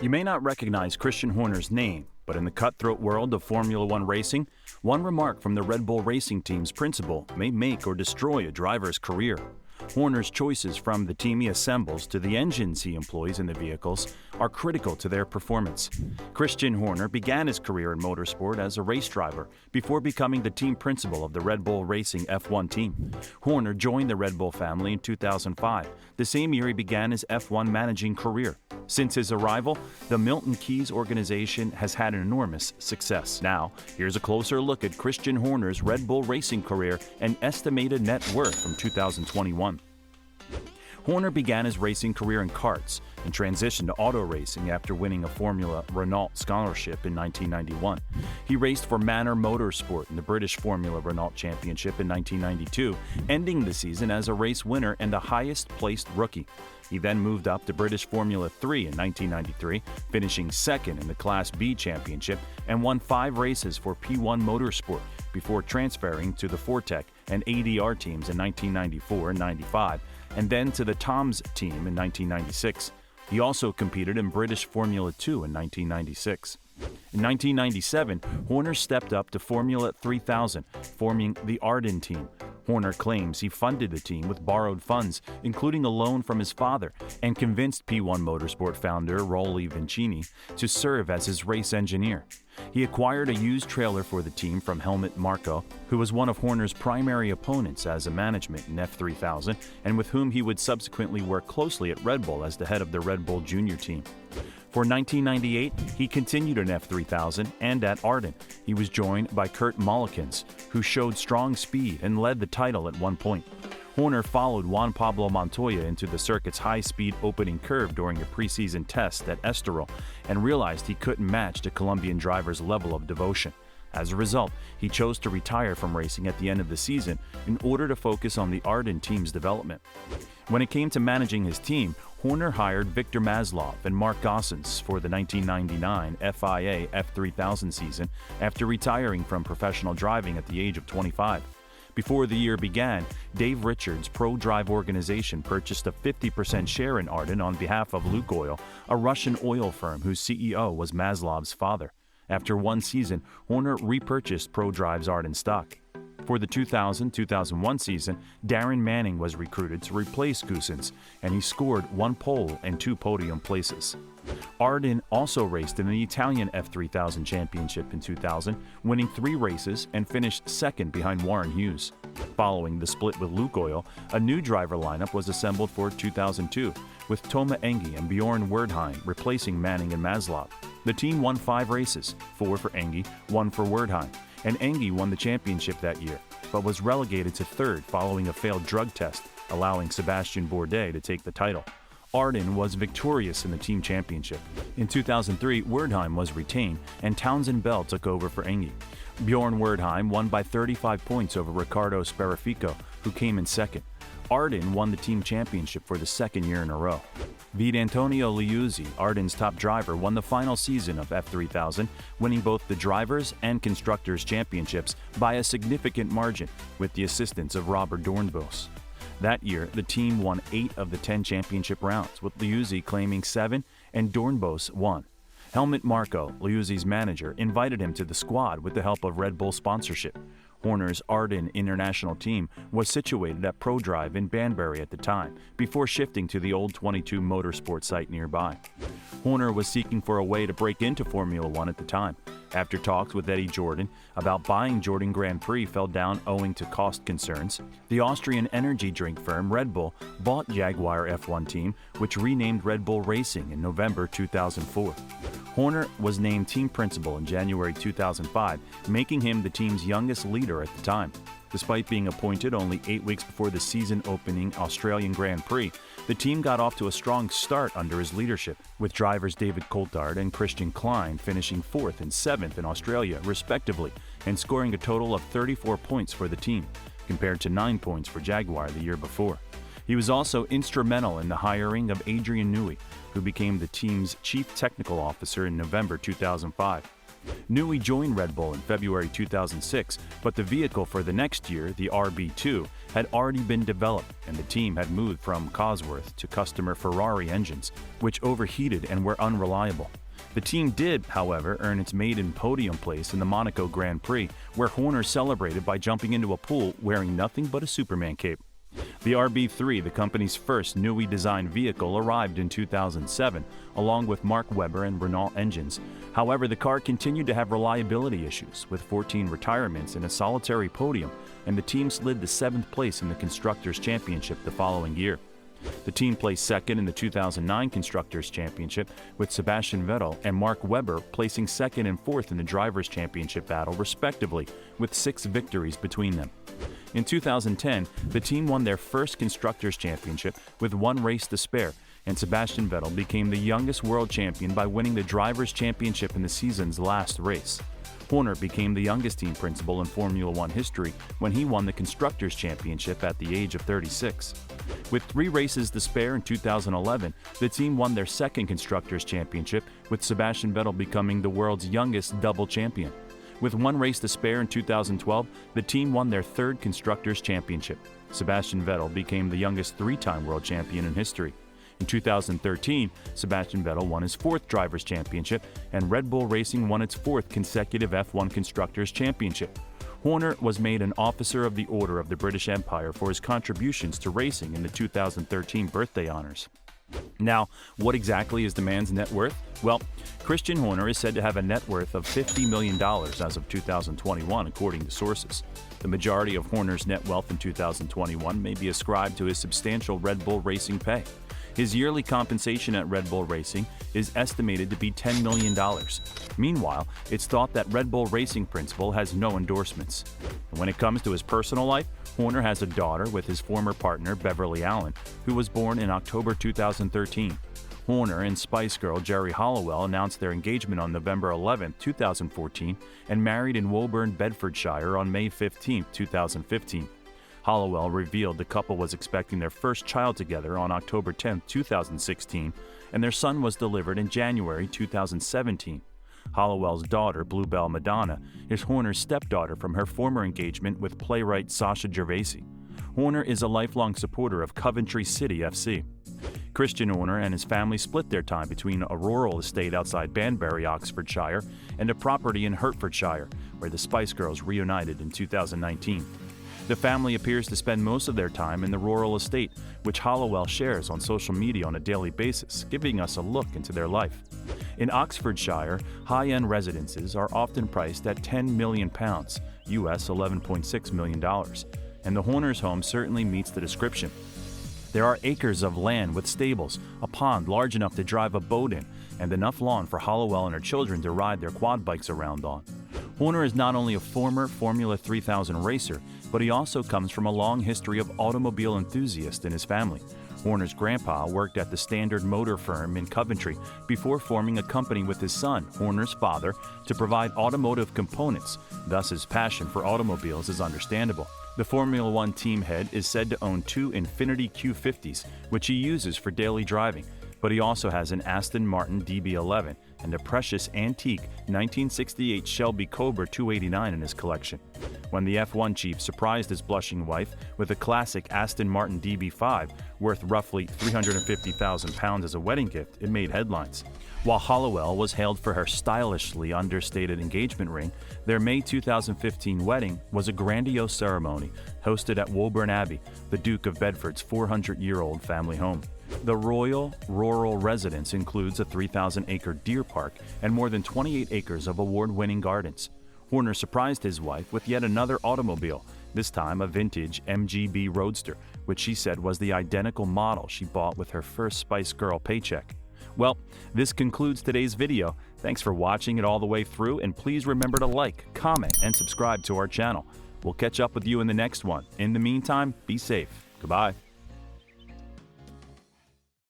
You may not recognize Christian Horner's name, but in the cutthroat world of Formula One racing, one remark from the Red Bull Racing team's principal may make or destroy a driver's career. Horner's choices, from the team he assembles to the engines he employs in the vehicles, are critical to their performance. Christian Horner began his career in motorsport as a race driver before becoming the team principal of the Red Bull Racing F1 team. Horner joined the Red Bull family in 2005, the same year he began his F1 managing career. Since his arrival, the Milton Keynes organization has had enormous success. Now, here's a closer look at Christian Horner's Red Bull Racing career and estimated net worth from 2021. Horner began his racing career in karts and transitioned to auto racing after winning a Formula Renault scholarship in 1991. He raced for Manor Motorsport in the British Formula Renault Championship in 1992, ending the season as a race winner and the highest-placed rookie. He then moved up to British Formula 3 in 1993, finishing second in the Class B Championship, and won 5 races for P1 Motorsport before transferring to the Fortec and ADR teams in 1994 and 95, and then to the Toms team in 1996. He also competed in British Formula 2 in 1996. In 1997, Horner stepped up to Formula 3000, forming the Arden team. Horner claims he funded the team with borrowed funds, including a loan from his father, and convinced P1 Motorsport founder Rolly Vincini to serve as his race engineer. He acquired a used trailer for the team from Helmut Marko, who was one of Horner's primary opponents as a management in F3000, and with whom he would subsequently work closely at Red Bull as the head of the Red Bull Junior team. For 1998, he continued in F3000 and at Arden. He was joined by Kurt Mollikens, who showed strong speed and led the title at one point. Horner followed Juan Pablo Montoya into the circuit's high-speed opening curve during a preseason test at Estoril and realized he couldn't match the Colombian driver's level of devotion. As a result, he chose to retire from racing at the end of the season in order to focus on the Arden team's development. When it came to managing his team, Horner hired Victor Maslov and Mark Gossens for the 1999 FIA F3000 season after retiring from professional driving at the age of 25. Before the year began, Dave Richards' ProDrive organization purchased a 50% share in Arden on behalf of Lukoil, a Russian oil firm whose CEO was Maslov's father. After one season, Horner repurchased ProDrive's Arden stock. For the 2000-2001 season, Darren Manning was recruited to replace Goosens, and he scored 1 pole and 2 podium places. Arden also raced in the Italian F3000 Championship in 2000, winning 3 races and finished second behind Warren Hughes. Following the split with Lukoil, a new driver lineup was assembled for 2002, with Toma Engi and Bjorn Werdheim replacing Manning and Maslov. The team won 5 races, 4 for Engi, 1 for Werdheim, and Engi won the championship that year, but was relegated to 3rd following a failed drug test, allowing Sebastian Bourdais to take the title. Arden was victorious in the team championship. In 2003, Werdheim was retained, and Townsend Bell took over for Engi. Bjorn Werdheim won by 35 points over Riccardo Sperafico, who came in second. Arden won the team championship for the 2nd year in a row. Vidantonio Liuzzi, Arden's top driver, won the final season of F3000, winning both the Drivers' and Constructors' Championships by a significant margin, with the assistance of Robert Dornbos. That year, the team won 8 of the 10 championship rounds, with Liuzzi claiming 7 and Dornbos 1. Helmut Marko, Liuzzi's manager, invited him to the squad with the help of Red Bull sponsorship. Horner's Arden International team was situated at ProDrive in Banbury at the time, before shifting to the old 22 Motorsport site nearby. Horner was seeking for a way to break into Formula One at the time. After talks with Eddie Jordan about buying Jordan Grand Prix fell down owing to cost concerns, the Austrian energy drink firm Red Bull bought Jaguar F1 team, which renamed Red Bull Racing in November 2004. Horner was named team principal in January 2005, making him the team's youngest leader at the time. Despite being appointed only 8 weeks before the season-opening Australian Grand Prix, the team got off to a strong start under his leadership, with drivers David Coulthard and Christian Klein finishing 4th and 7th in Australia, respectively, and scoring a total of 34 points for the team, compared to 9 points for Jaguar the year before. He was also instrumental in the hiring of Adrian Newey, who became the team's chief technical officer in November 2005. Newey joined Red Bull in February 2006, but the vehicle for the next year, the RB2, had already been developed, and the team had moved from Cosworth to customer Ferrari engines, which overheated and were unreliable. The team did, however, earn its maiden podium place in the Monaco Grand Prix, where Horner celebrated by jumping into a pool wearing nothing but a Superman cape. The RB3, the company's first Newey-designed vehicle, arrived in 2007, along with Mark Webber and Renault engines. However, the car continued to have reliability issues, with 14 retirements and a solitary podium, and the team slid to 7th place in the Constructors' Championship the following year. The team placed second in the 2009 Constructors' Championship, with Sebastian Vettel and Mark Webber placing second and fourth in the Drivers' Championship battle, respectively, with 6 victories between them. In 2010, the team won their first Constructors' Championship with 1 race to spare, and Sebastian Vettel became the youngest world champion by winning the Drivers' Championship in the season's last race. Horner became the youngest team principal in Formula One history when he won the Constructors' Championship at the age of 36. With 3 races to spare in 2011, the team won their second Constructors' Championship, with Sebastian Vettel becoming the world's youngest double champion. With 1 race to spare in 2012, the team won their third Constructors' Championship. Sebastian Vettel became the youngest 3-time world champion in history. In 2013, Sebastian Vettel won his 4th Drivers' Championship, and Red Bull Racing won its 4th consecutive F1 Constructors' Championship. Horner was made an Officer of the Order of the British Empire for his contributions to racing in the 2013 birthday honors. Now, what exactly is the man's net worth? Well, Christian Horner is said to have a net worth of $50 million as of 2021, according to sources. The majority of Horner's net wealth in 2021 may be ascribed to his substantial Red Bull Racing pay. His yearly compensation at Red Bull Racing is estimated to be $10 million. Meanwhile, it's thought that Red Bull Racing principal has no endorsements. And when it comes to his personal life, Horner has a daughter with his former partner, Beverly Allen, who was born in October 2013. Horner and Spice Girl Jerry Halliwell announced their engagement on November 11, 2014, and married in Woburn, Bedfordshire on May 15, 2015. Halliwell revealed the couple was expecting their first child together on October 10, 2016, and their son was delivered in January 2017. Halliwell's daughter, Bluebell Madonna, is Horner's stepdaughter from her former engagement with playwright Sasha Gervasi. Horner is a lifelong supporter of Coventry City FC. Christian Horner and his family split their time between a rural estate outside Banbury, Oxfordshire, and a property in Hertfordshire, where the Spice Girls reunited in 2019. The family appears to spend most of their time in the rural estate, which Halliwell shares on social media on a daily basis, giving us a look into their life. In Oxfordshire, high-end residences are often priced at £10 million, US $11.6 million, and the Horners' home certainly meets the description. There are acres of land with stables, a pond large enough to drive a boat in, and enough lawn for Halliwell and her children to ride their quad bikes around on. Horner is not only a former Formula 3000 racer, but he also comes from a long history of automobile enthusiasts in his family. Horner's grandpa worked at the Standard Motor firm in Coventry before forming a company with his son, Horner's father, to provide automotive components. Thus, his passion for automobiles is understandable. The Formula One team head is said to own 2 Infiniti Q50s, which he uses for daily driving, but he also has an Aston Martin DB11 and a precious antique 1968 Shelby Cobra 289 in his collection. When the F1 chief surprised his blushing wife with a classic Aston Martin DB5 worth roughly £350,000 as a wedding gift, it made headlines. While Halliwell was hailed for her stylishly understated engagement ring, their May 2015 wedding was a grandiose ceremony hosted at Woburn Abbey, the Duke of Bedford's 400-year-old family home. The royal rural residence includes a 3,000-acre deer park and more than 28 acres of award-winning gardens. Horner surprised his wife with yet another automobile, this time a vintage MGB Roadster, which she said was the identical model she bought with her first Spice Girl paycheck. Well, this concludes today's video. Thanks for watching it all the way through, and please remember to like, comment, and subscribe to our channel. We'll catch up with you in the next one. In the meantime, be safe. Goodbye.